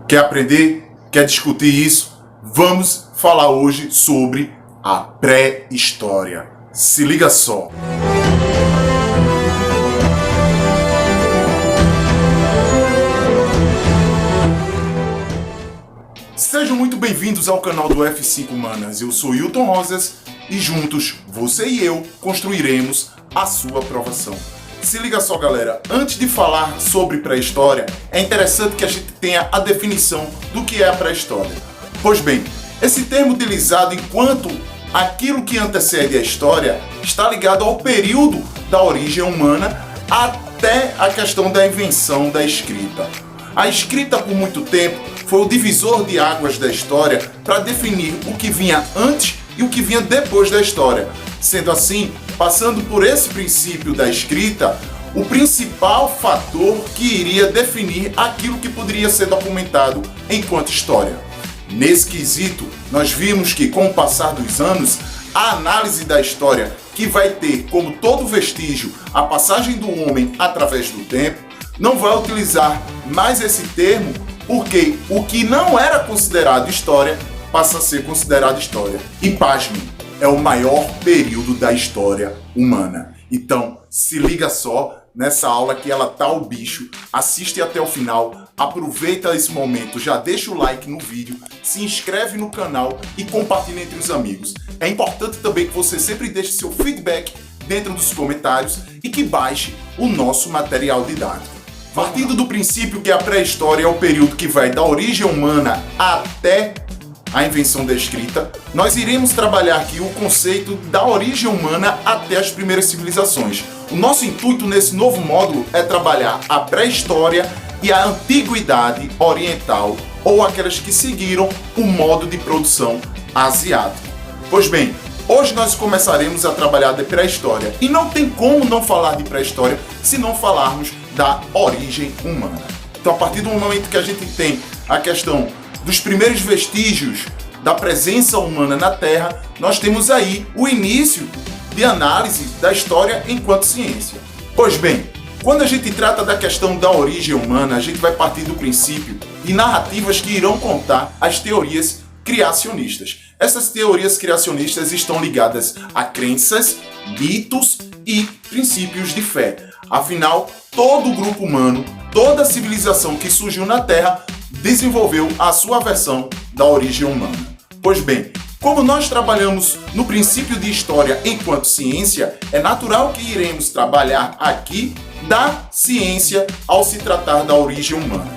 Quer aprender? Quer discutir isso? Vamos falar hoje sobre a pré-história. Se liga só! Sejam muito bem-vindos ao canal do F5 Humanas. Eu sou Hilton Rosas e juntos, você e eu, construiremos a sua aprovação. Se liga só, galera, antes de falar sobre pré-história, é interessante que a gente tenha a definição do que é a pré-história. Pois bem, esse termo utilizado enquanto aquilo que antecede a história está ligado ao período da origem humana até a questão da invenção da escrita. A escrita, por muito tempo, foi o divisor de águas da história para definir o que vinha antes e o que vinha depois da história. Sendo assim, passando por esse princípio da escrita, o principal fator que iria definir aquilo que poderia ser documentado enquanto história. Nesse quesito, nós vimos que, com o passar dos anos, a análise da história, que vai ter como todo vestígio a passagem do homem através do tempo, não vai utilizar mais esse termo, porque o que não era considerado história passa a ser considerado história. E pasmem, é o maior período da história humana. Então, se liga só nessa aula que ela tá o bicho, assiste até o final, aproveita esse momento, já deixa o like no vídeo, se inscreve no canal e compartilha entre os amigos. É importante também que você sempre deixe seu feedback dentro dos comentários e que baixe o nosso material didático. Partindo do princípio que a pré-história é o período que vai da origem humana até a invenção da escrita, nós iremos trabalhar aqui o conceito da origem humana até as primeiras civilizações. O nosso intuito nesse novo módulo é trabalhar a pré-história e a antiguidade oriental, ou aquelas que seguiram o modo de produção asiático. Pois bem, hoje nós começaremos a trabalhar de pré-história, e não tem como não falar de pré-história se não falarmos da origem humana. Então, a partir do momento que a gente tem a questão dos primeiros vestígios da presença humana na Terra, nós temos aí o início de análise da história enquanto ciência. Pois bem, quando a gente trata da questão da origem humana, a gente vai partir do princípio de narrativas que irão contar as teorias criacionistas. Essas teorias criacionistas estão ligadas a crenças, mitos e princípios de fé. Afinal, todo o grupo humano, toda a civilização que surgiu na Terra desenvolveu a sua versão da origem humana. Pois bem, como nós trabalhamos no princípio de história enquanto ciência, é natural que iremos trabalhar aqui da ciência ao se tratar da origem humana.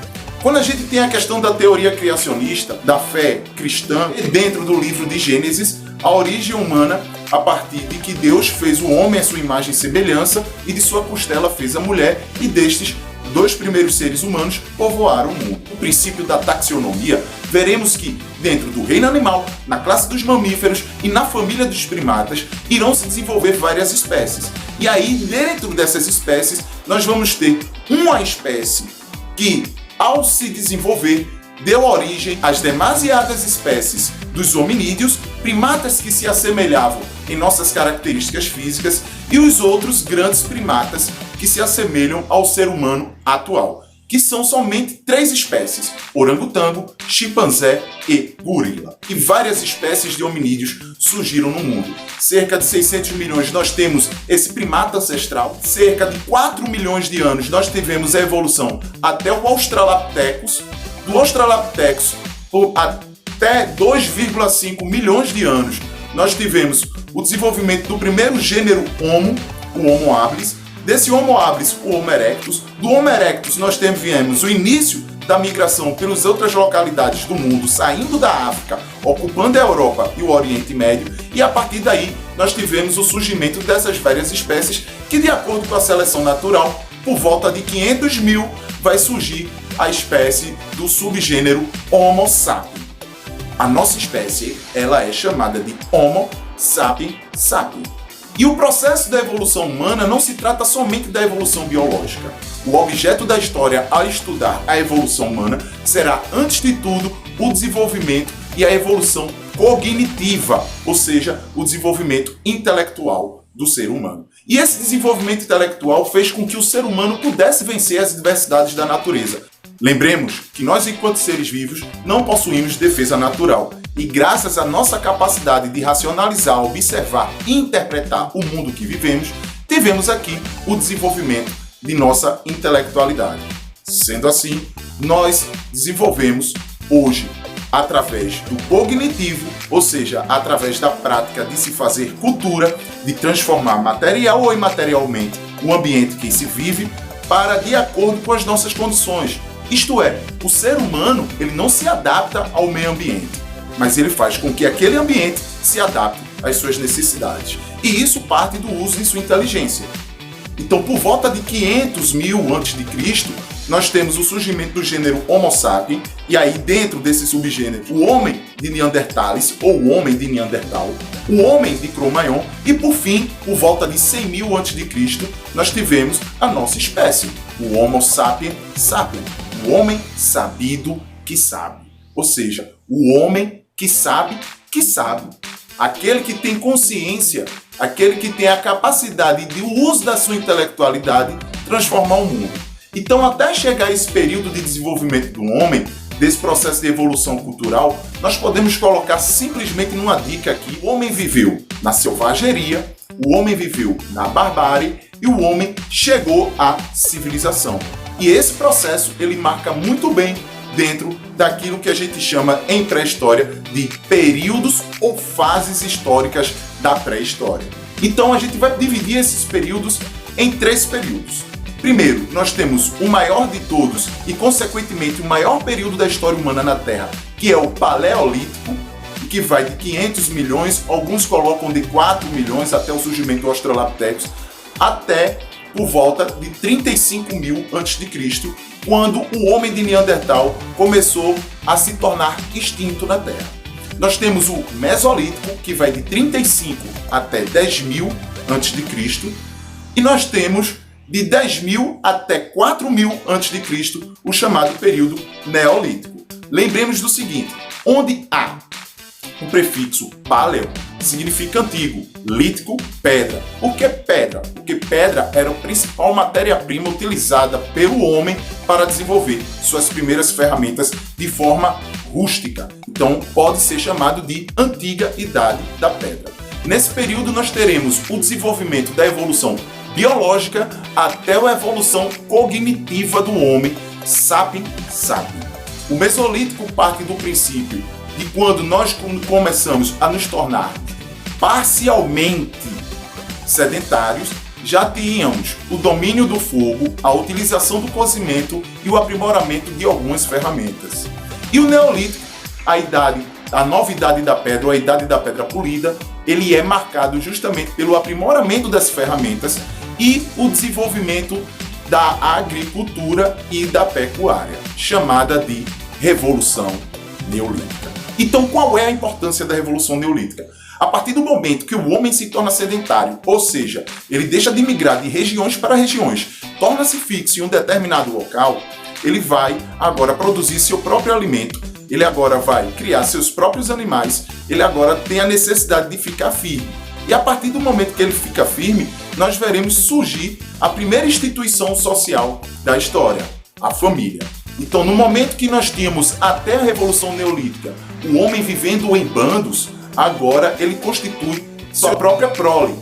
Quando a gente tem a questão da teoria criacionista, da fé cristã, dentro do livro de Gênesis, a origem humana, a partir de que Deus fez o homem à sua imagem e semelhança, e de sua costela fez a mulher, e destes dois primeiros seres humanos povoaram o mundo. No princípio da taxonomia, veremos que dentro do reino animal, na classe dos mamíferos e na família dos primatas, irão se desenvolver várias espécies. E aí, dentro dessas espécies, nós vamos ter uma espécie que, ao se desenvolver, deu origem às demasiadas espécies dos hominídeos, primatas que se assemelhavam em nossas características físicas, e os outros grandes primatas que se assemelham ao ser humano atual, que são somente 3 espécies: orangotango, chimpanzé e gorila. E várias espécies de hominídeos surgiram no mundo. Cerca de 600 milhões nós temos esse primata ancestral, cerca de 4 milhões de anos nós tivemos a evolução até o Australopithecus, do Australopithecus até 2,5 milhões de anos nós tivemos o desenvolvimento do primeiro gênero Homo, o Homo habilis. Desse Homo habilis, o Homo erectus. Do Homo erectus nós tivemos o início da migração pelas outras localidades do mundo, saindo da África, ocupando a Europa e o Oriente Médio, e a partir daí nós tivemos o surgimento dessas várias espécies que, de acordo com a seleção natural, por volta de 500 mil vai surgir a espécie do subgênero Homo sapiens. A nossa espécie, ela é chamada de Homo sapiens sapiens. E o processo da evolução humana não se trata somente da evolução biológica. O objeto da história ao estudar a evolução humana será, antes de tudo, o desenvolvimento e a evolução cognitiva, ou seja, o desenvolvimento intelectual do ser humano. E esse desenvolvimento intelectual fez com que o ser humano pudesse vencer as adversidades da natureza. Lembremos que nós, enquanto seres vivos, não possuímos defesa natural e graças à nossa capacidade de racionalizar, observar e interpretar o mundo que vivemos, tivemos aqui o desenvolvimento de nossa intelectualidade. Sendo assim, nós desenvolvemos hoje, através do cognitivo, ou seja, através da prática de se fazer cultura, de transformar material ou imaterialmente o ambiente que se vive para de acordo com as nossas condições. Isto é, o ser humano ele não se adapta ao meio ambiente, mas ele faz com que aquele ambiente se adapte às suas necessidades. E isso parte do uso de sua inteligência. Então, por volta de 500 mil a.C., nós temos o surgimento do gênero Homo sapiens, e aí dentro desse subgênero, o homem de Neandertales, ou o homem de Neandertal, o homem de Cro-Magnon, e por fim, por volta de 100 mil a.C., nós tivemos a nossa espécie, o Homo sapiens sapiens, o homem sabido que sabe. Ou seja, o homem que sabe, aquele que tem consciência, aquele que tem a capacidade de uso da sua intelectualidade transformar o mundo. Então, até chegar a esse período de desenvolvimento do homem, desse processo de evolução cultural, nós podemos colocar simplesmente numa dica aqui: o homem viveu na selvageria, o homem viveu na barbárie e o homem chegou à civilização. E esse processo ele marca muito bem dentro daquilo que a gente chama em pré-história de períodos ou fases históricas da pré-história. Então a gente vai dividir esses períodos em 3 períodos. Primeiro, nós temos o maior de todos e, consequentemente, o maior período da história humana na Terra, que é o Paleolítico, que vai de 500 milhões, alguns colocam de 4 milhões até o surgimento do Australopithecus, até por volta de 35 mil a.C., quando o homem de Neandertal começou a se tornar extinto na Terra. Nós temos o Mesolítico, que vai de 35 até 10 mil a.C., e nós temos de 10 mil até 4 mil a.C., o chamado período Neolítico. Lembremos do seguinte: onde há o prefixo paleo, significa antigo, lítico, pedra. O que é pedra? Porque pedra era a principal matéria-prima utilizada pelo homem para desenvolver suas primeiras ferramentas de forma rústica. Então pode ser chamado de Antiga Idade da Pedra. Nesse período nós teremos o desenvolvimento da evolução biológica até a evolução cognitiva do homem, sapiens sapiens. O Mesolítico parte do princípio de quando nós começamos a nos tornar parcialmente sedentários, já tínhamos o domínio do fogo, a utilização do cozimento e o aprimoramento de algumas ferramentas. E o Neolítico, a nova idade da pedra, ou a idade da pedra polida, ele é marcado justamente pelo aprimoramento das ferramentas e o desenvolvimento da agricultura e da pecuária, chamada de Revolução Neolítica. Então, qual é a importância da Revolução Neolítica? A partir do momento que o homem se torna sedentário, ou seja, ele deixa de migrar de regiões para regiões, torna-se fixo em um determinado local, ele vai agora produzir seu próprio alimento, ele agora vai criar seus próprios animais, ele agora tem a necessidade de ficar firme. E a partir do momento que ele fica firme, nós veremos surgir a primeira instituição social da história, a família. Então, no momento que nós tínhamos até a Revolução Neolítica o homem vivendo em bandos, agora ele constitui sua própria prole,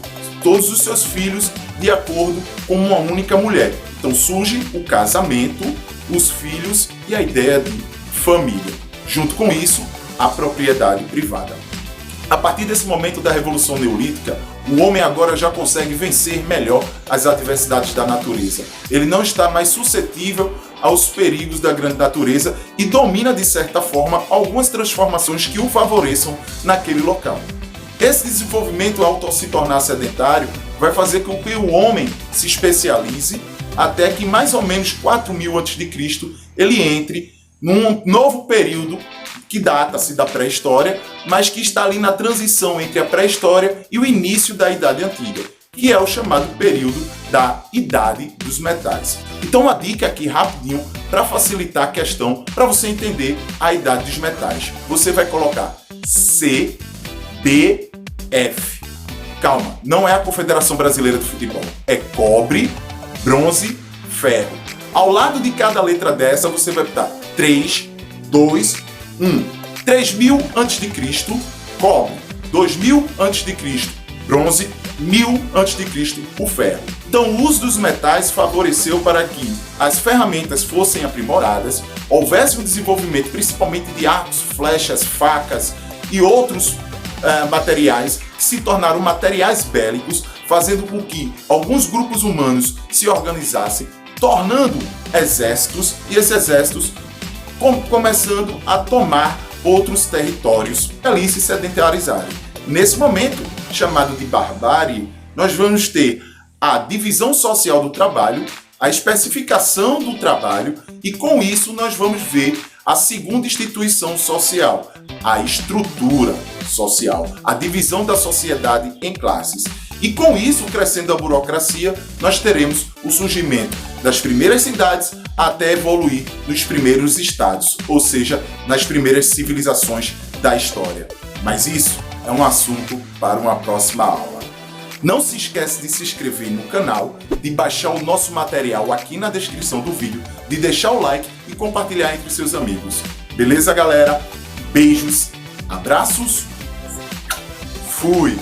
todos os seus filhos de acordo com uma única mulher. Então surge o casamento, os filhos e a ideia de família. Junto com isso, a propriedade privada. A partir desse momento da Revolução Neolítica, o homem agora já consegue vencer melhor as adversidades da natureza. Ele não está mais suscetível aos perigos da grande natureza e domina, de certa forma, algumas transformações que o favoreçam naquele local. Esse desenvolvimento, ao se tornar sedentário, vai fazer com que o homem se especialize até que mais ou menos 4 mil a.C. ele entre num novo período que data-se da pré-história, mas que está ali na transição entre a pré-história e o início da Idade Antiga, que é o chamado período da Idade dos Metais. Então uma dica aqui rapidinho para facilitar a questão, para você entender a Idade dos Metais. Você vai colocar CBF. Calma, não é a Confederação Brasileira de Futebol. É cobre, bronze, ferro. Ao lado de cada letra dessa, você vai botar 3, 2, 1. 3000 a.C., cobre. 2000 a.C., bronze. 1000 a.C., o ferro. Então, o uso dos metais favoreceu para que as ferramentas fossem aprimoradas, houvesse um desenvolvimento principalmente de arcos, flechas, facas e outros materiais que se tornaram materiais bélicos, fazendo com que alguns grupos humanos se organizassem, tornando exércitos, e esses exércitos começando a tomar outros territórios e ali se sedentarizarem. Nesse momento, chamado de barbárie, nós vamos ter a divisão social do trabalho, a especificação do trabalho, e com isso nós vamos ver a segunda instituição social, a estrutura social, a divisão da sociedade em classes. E com isso, crescendo a burocracia, nós teremos o surgimento das primeiras cidades até evoluir nos primeiros estados, ou seja, nas primeiras civilizações da história. Mas isso é um assunto para uma próxima aula. Não se esquece de se inscrever no canal, de baixar o nosso material aqui na descrição do vídeo, de deixar o like e compartilhar entre seus amigos. Beleza, galera? Beijos, abraços, fui!